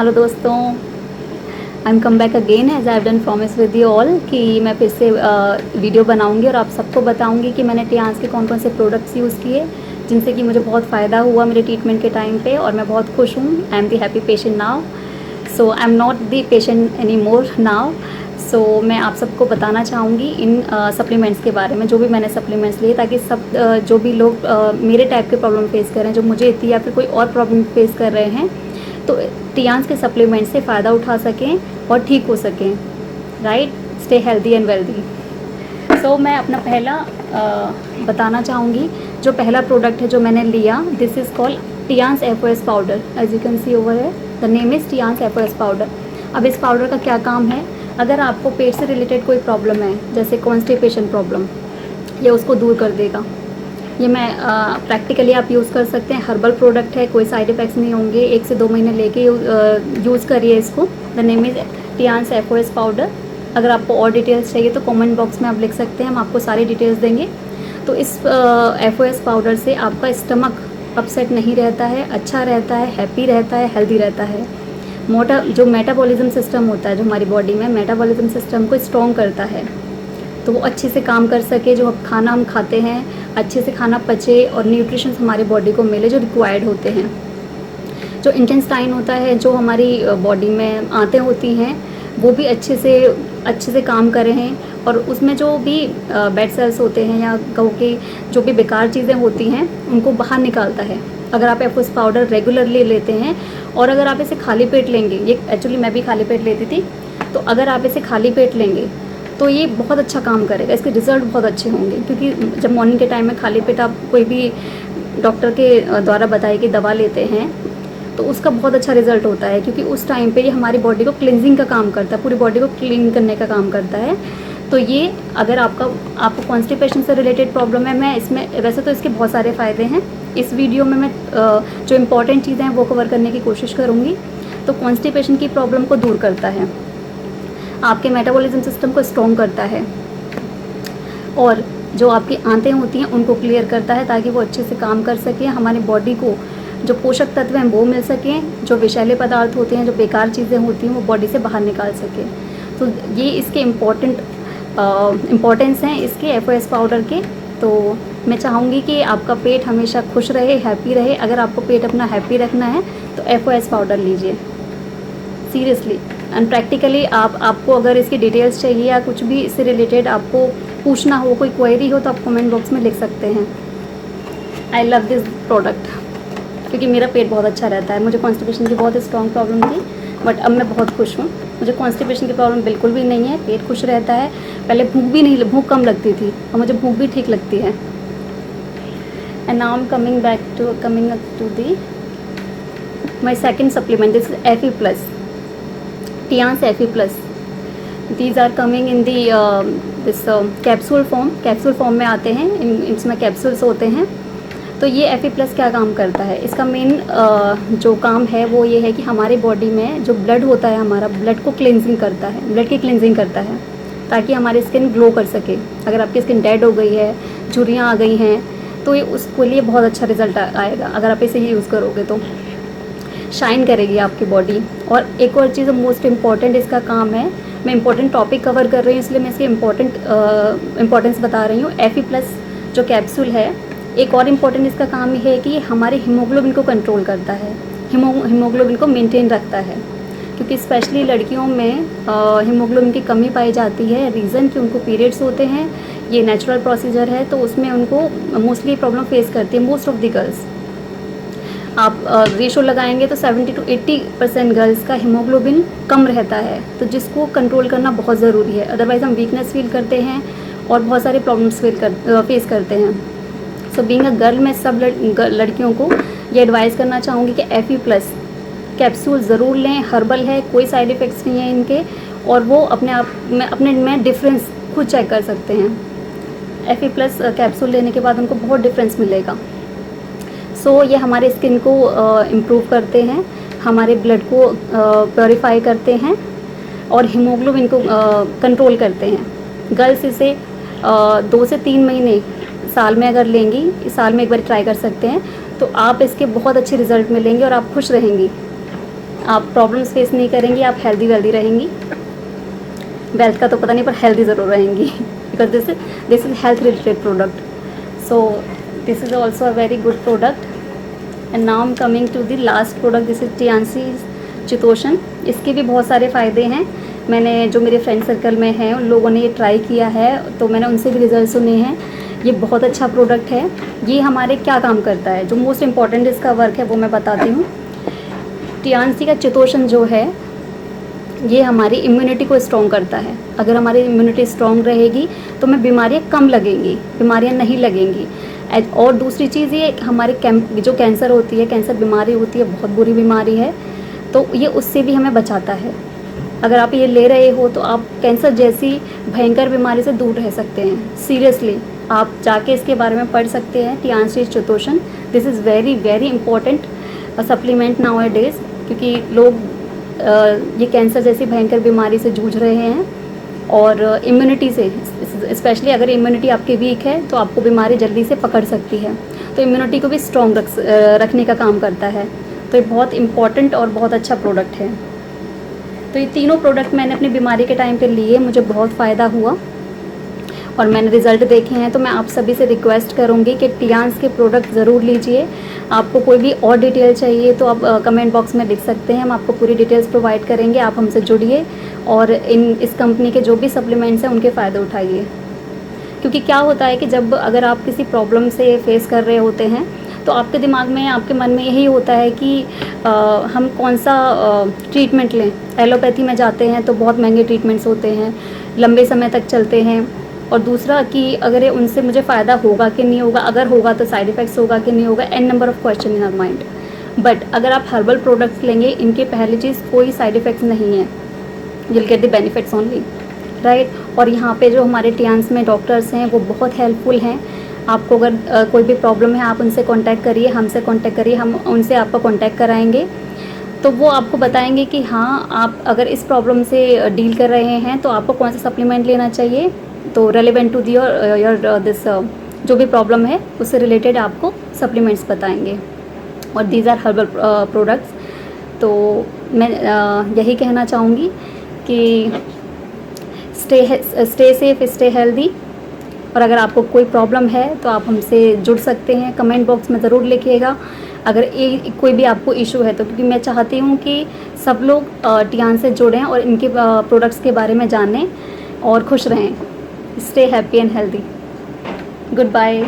Hello दोस्तों, I am come back again as I have done promise with you all कि मैं फिर से वीडियो बनाऊंगी और आप सबको बताऊंगी कि मैंने टियान्स के कौन कौन से प्रोडक्ट्स यूज़ किए जिनसे कि मुझे बहुत फ़ायदा हुआ मेरे ट्रीटमेंट के टाइम पे और मैं बहुत खुश हूँ। I am the happy patient now, so I am not the patient any more now. So मैं आप सबको बताना चाहूँगी इन सप्लीमेंट्स के बारे में, जो भी मैंने सप्लीमेंट्स लिए, ताकि सब जो भी लोग मेरे टाइप के प्रॉब्लम फेस कर रहे हैं, जो मुझे थी या फिर कोई और प्रॉब्लम फेस कर रहे हैं, तो टियान्स के सप्लीमेंट से फ़ायदा उठा सकें और ठीक हो सकें। Right, stay healthy and wealthy. So मैं अपना पहला बताना चाहूँगी। जो पहला प्रोडक्ट है जो मैंने लिया, this is called Tiens FOS powder. As you can see over है, the name is Tiens FOS powder. अब इस पाउडर का क्या काम है, अगर आपको पेट से रिलेटेड कोई प्रॉब्लम है, जैसे कॉन्स्टिपेशन प्रॉब्लम, ये उसको दूर कर देगा। ये मैं प्रैक्टिकली आप यूज़ कर सकते हैं। हर्बल प्रोडक्ट है, कोई साइड इफ़ेक्ट्स नहीं होंगे। 1 से 2 महीने लेके यूज़ करिए इसको। The name is Tiens FOS powder. अगर आपको और डिटेल्स चाहिए तो कमेंट बॉक्स में आप लिख सकते हैं, हम आपको सारी डिटेल्स देंगे। तो इस एफओएस पाउडर से आपका स्टमक अपसेट नहीं रहता है, अच्छा रहता है, हैप्पी रहता है, हेल्दी रहता है। जो मेटाबॉलिज्म सिस्टम होता है, जो हमारी बॉडी में मेटाबॉलिज्म सिस्टम को स्ट्रॉन्ग करता है, तो वो अच्छे से काम कर सके। जो खाना हम खाते हैं, अच्छे से खाना पचे और न्यूट्रिशंस हमारी बॉडी को मिले जो रिक्वायर्ड होते हैं। जो इंटेस्टाइन होता है, जो हमारी बॉडी में आंतें होती हैं, वो भी अच्छे से काम कर रहे हैं और उसमें जो भी बैड सेल्स होते हैं या कहो कि जो भी बेकार चीज़ें होती हैं, उनको बाहर निकालता है। अगर आप एफओएस पाउडर रेगुलरली लेते हैं और अगर आप इसे खाली पेट लेंगे, ये एक्चुअली मैं भी खाली पेट लेती थी, तो अगर आप इसे खाली पेट लेंगे तो ये बहुत अच्छा काम करेगा। इसके रिज़ल्ट बहुत अच्छे होंगे, क्योंकि जब मॉर्निंग के टाइम में खाली पेट आप कोई भी डॉक्टर के द्वारा बताई गई दवा लेते हैं तो उसका बहुत अच्छा रिजल्ट होता है, क्योंकि उस टाइम पे ये हमारी बॉडी को क्लिनजिंग का काम करता है, पूरी बॉडी को क्लीन करने का काम करता है। तो ये अगर आपको कॉन्स्टिपेशन से रिलेटेड प्रॉब्लम है, मैं इसमें वैसे तो इसके बहुत सारे फ़ायदे हैं। इस वीडियो में मैं जो इम्पॉर्टेंट चीज़ें हैं वो कवर करने की कोशिश करूँगी। तो कॉन्स्टिपेशन की प्रॉब्लम को दूर करता है, आपके मेटाबॉलिज्म सिस्टम को स्ट्रॉन्ग करता है और जो आपकी आंतें होती हैं उनको क्लियर करता है, ताकि वो अच्छे से काम कर सकें, हमारी बॉडी को जो पोषक तत्व हैं वो मिल सकें, जो विषैले पदार्थ होते हैं, जो बेकार चीज़ें होती हैं, वो बॉडी से बाहर निकाल सकें। तो ये इसके इम्पोर्टेंस हैं इसके एफओएस पाउडर के। तो मैं चाहूँगी कि आपका पेट हमेशा खुश रहे, हैप्पी रहे। अगर आपको पेट अपना हैप्पी रखना है तो एफओएस पाउडर लीजिए, सीरियसली एंड प्रैक्टिकली। आपको अगर इसकी डिटेल्स चाहिए या कुछ भी इससे रिलेटेड आपको पूछना हो, कोई क्वेरी हो, तो आप कमेंट बॉक्स में लिख सकते हैं। आई लव दिस प्रोडक्ट, क्योंकि मेरा पेट बहुत अच्छा रहता है। मुझे कॉन्स्टिपेशन की बहुत स्ट्रॉन्ग प्रॉब्लम थी, बट अब मैं बहुत खुश हूँ। मुझे कॉन्स्टिपेशन की प्रॉब्लम बिल्कुल भी नहीं है, पेट खुश रहता है। पहले भूख कम लगती थी और मुझे भूख भी ठीक लगती है। And now I am coming to the my second supplement, this Fe plus, Tiens Fe plus. These are coming in the this capsule form में आते हैं। इसमें कैप्सूल्स होते हैं। तो ये Fe प्लस क्या काम करता है, इसका मेन जो काम है वो ये है कि हमारी बॉडी में जो ब्लड होता है, हमारा ब्लड को क्लिनजिंग करता है, ब्लड की क्लिनजिंग करता है, ताकि हमारी स्किन ग्लो कर सके। अगर आपकी स्किन डेड हो गई है, झुर्रियाँ आ गई हैं, तो ये उसके लिए बहुत अच्छा रिजल्ट आएगा। अगर आप इसे यूज़ करोगे तो शाइन करेगी आपकी बॉडी। और एक और चीज़ मोस्ट इम्पॉर्टेंट इसका काम है, मैं इम्पॉर्टेंट टॉपिक कवर कर रही हूँ इसलिए मैं इसकी इम्पॉर्टेंस बता रही हूँ। Fe प्लस जो कैप्सूल है, एक और इम्पॉर्टेंट इसका काम ये है कि हमारे हीमोग्लोबिन को कंट्रोल करता है, हीमोग्लोबिन को मेंटेन रखता है, क्योंकि स्पेशली लड़कियों में हीमोग्लोबिन की कमी पाई जाती है। रीज़न कि उनको पीरियड्स होते हैं, ये नेचुरल प्रोसीजर है, तो उसमें उनको मोस्टली प्रॉब्लम फेस करती है मोस्ट ऑफ द गर्ल्स। आप रेशो लगाएंगे तो 70 to 80% गर्ल्स का हीमोग्लोबिन कम रहता है, तो जिसको कंट्रोल करना बहुत ज़रूरी है। अदरवाइज़ हम वीकनेस फील करते हैं और बहुत सारे प्रॉब्लम्स फेस करते हैं। सो बीइंग अ गर्ल, मैं सब लड़कियों को ये एडवाइस करना चाहूँगी कि Fe प्लस कैप्सूल ज़रूर लें। हर्बल है, कोई साइड इफ़ेक्ट्स नहीं है इनके, और वो अपने में डिफरेंस खुद चेक कर सकते हैं। Fe प्लस कैप्सूल लेने के बाद उनको बहुत डिफरेंस मिलेगा। सो ये हमारे स्किन को इम्प्रूव करते हैं, हमारे ब्लड को प्योरीफाई करते हैं और हीमोग्लोबिन को कंट्रोल करते हैं। गर्ल्स इसे 2 से 3 महीने साल में अगर लेंगी, साल में एक बार ट्राई कर सकते हैं, तो आप इसके बहुत अच्छे रिजल्ट मिलेंगे और आप खुश रहेंगी। आप प्रॉब्लम्स फेस नहीं करेंगी, आप हेल्दी वेल्दी रहेंगी। वेल्थ का तो पता नहीं, पर हेल्दी ज़रूर रहेंगी because this is health related product. So this is also a very good product. And now I am coming to the last product, this is Tiens chitosan. इसके भी बहुत सारे फ़ायदे हैं। मैंने जो मेरे फ्रेंड सर्कल में हैं उन लोगों ने ये ट्राई किया है, तो मैंने उनसे भी रिज़ल्ट सुने हैं। ये बहुत अच्छा प्रोडक्ट है। ये हमारे क्या काम करता है, जो मोस्ट इम्पॉर्टेंट इसका वर्क है वो मैं बताती हूँ। टियान्सी का चितोशन जो है ये हमारी इम्यूनिटी को स्ट्रॉन्ग करता है। अगर हमारी इम्यूनिटी स्ट्रॉन्ग रहेगी तो हमें बीमारियाँ कम लगेंगी, बीमारियाँ नहीं लगेंगी। और दूसरी चीज़ ये हमारे जो कैंसर होती है, कैंसर बीमारी होती है, बहुत बुरी बीमारी है, तो ये उससे भी हमें बचाता है। अगर आप ये ले रहे हो तो आप कैंसर जैसी भयंकर बीमारी से दूर रह सकते हैं। सीरियसली आप जाके इसके बारे में पढ़ सकते हैं, Tiens chitosan. This is very very important supplement nowadays, क्योंकि लोग ये कैंसर जैसी भयंकर बीमारी से जूझ रहे हैं। और इम्यूनिटी से, स्पेशली अगर इम्यूनिटी आपकी वीक है तो आपको बीमारी जल्दी से पकड़ सकती है, तो इम्यूनिटी को भी स्ट्रॉन्ग रखने का काम करता है। तो ये बहुत इम्पॉर्टेंट और बहुत अच्छा प्रोडक्ट है। तो ये तीनों प्रोडक्ट मैंने अपनी बीमारी के टाइम पे लिए, मुझे बहुत फ़ायदा हुआ और मैंने रिज़ल्ट देखे हैं। तो मैं आप सभी से रिक्वेस्ट करूँगी कि टियान्स के प्रोडक्ट ज़रूर लीजिए। आपको कोई भी और डिटेल चाहिए तो आप कमेंट बॉक्स में लिख सकते हैं, हम आपको पूरी डिटेल्स प्रोवाइड करेंगे। आप हमसे जुड़िए और इस कंपनी के जो भी सप्लीमेंट्स हैं उनके फ़ायदे उठाइए। क्योंकि क्या होता है कि जब अगर आप किसी प्रॉब्लम से फेस कर रहे होते हैं तो आपके दिमाग में, आपके मन में यही होता है कि हम कौन सा ट्रीटमेंट लें। एलोपैथी में जाते हैं तो बहुत महंगे ट्रीटमेंट्स होते हैं, लंबे समय तक चलते हैं। और दूसरा कि अगर उनसे मुझे फ़ायदा होगा कि नहीं होगा, अगर होगा तो साइड इफ़ेक्ट्स होगा कि नहीं होगा, an number of question in our mind. But अगर आप हर्बल प्रोडक्ट्स लेंगे, इनके पहली चीज़ कोई साइड इफ़ेक्ट्स नहीं है, you'll get the benefits only, right. और यहाँ पे जो हमारे टियान्स में डॉक्टर्स हैं वो बहुत हेल्पफुल हैं। आपको अगर कोई भी प्रॉब्लम है आप उनसे कांटेक्ट करिए, हमसे कांटेक्ट करिए, हम उनसे आपको कांटेक्ट कराएंगे। तो वो आपको बताएंगे कि हाँ, आप अगर इस प्रॉब्लम से डील कर रहे हैं तो आपको कौन सा सप्लीमेंट लेना चाहिए, तो रेलिवेंट टू योर दिस जो भी प्रॉब्लम है उससे रिलेटेड आपको सप्लीमेंट्स बताएंगे। और दीज आर हर्बल प्रोडक्ट्स। तो मैं यही कहना चाहूँगी कि स्टे सेफ, स्टे हेल्दी। और अगर आपको कोई प्रॉब्लम है तो आप हमसे जुड़ सकते हैं, कमेंट बॉक्स में ज़रूर लिखिएगा अगर कोई भी आपको इशू है तो, क्योंकि मैं चाहती हूँ कि सब लोग टियान्स से जुड़ें और इनके प्रोडक्ट्स के बारे में जानें और खुश रहें। Stay happy and healthy. Good bye.